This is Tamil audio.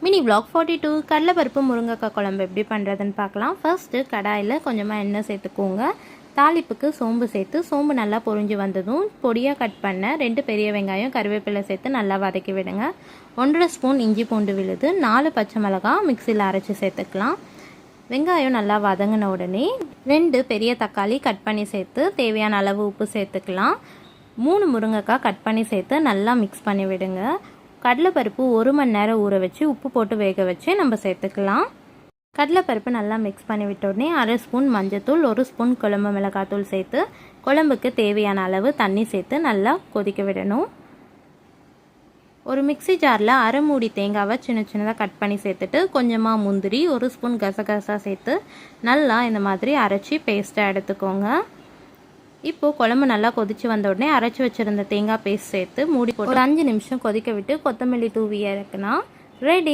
மினி vlog 42 கடலைப்பருப்பு முருங்கைக்காய் குழம்பு எப்படி பண்ணுறதுன்னு பார்க்கலாம். ஃபர்ஸ்ட்டு கடாயில் கொஞ்சமாக எண்ணெய் சேர்த்துக்கோங்க. தாளிப்புக்கு சோம்பு சேர்த்து சோம்பு நல்லா பொரிஞ்சு வந்ததும் பொடியாக கட் பண்ண 2 பெரிய வெங்காயம் கருவேப்பிலை சேர்த்து நல்லா வதக்கி விடுங்க. 1.5 ஸ்பூன் இஞ்சி பூண்டு விழுது, 4 பச்சை மிளகாய் மிக்சியில் அரைச்சி சேர்த்துக்கலாம். வெங்காயம் நல்லா வதங்கின உடனே 2 பெரிய தக்காளி கட் பண்ணி சேர்த்து தேவையான அளவு உப்பு சேர்த்துக்கலாம். 3 முருங்கைக்காய் கட் பண்ணி சேர்த்து நல்லா மிக்ஸ் பண்ணி விடுங்க. கடலைப்பருப்பு 1 மணி நேரம் ஊற வச்சு உப்பு போட்டு வேக வச்சு நம்ம சேர்த்துக்கலாம். கடலைப்பருப்பு நல்லா மிக்ஸ் பண்ணி விட்ட உடனே 1/2 ஸ்பூன் மஞ்சத்தூள், 1 ஸ்பூன் குழம்பு மிளகாத்தூள் சேர்த்து குழம்புக்கு தேவையான அளவு தண்ணி சேர்த்து நல்லா கொதிக்க விடணும். ஒரு மிக்சி ஜாரில் அரை மூடி தேங்காவை சின்ன சின்னதாக கட் பண்ணி சேர்த்துட்டு கொஞ்சமாக முந்திரி, 1 ஸ்பூன் கசகசா சேர்த்து நல்லா இந்த மாதிரி அரைச்சி பேஸ்ட்டாக எடுத்துக்கோங்க. இப்போது குழம்பு நல்லா கொதித்து வந்த உடனே அரைச்சி வச்சுருந்த தேங்காய் பேஸ்ட் சேர்த்து மூடி போட்டு ஒரு 5 நிமிஷம் கொதிக்க விட்டு கொத்தமல்லி தூவி இறக்குனா ரெடி.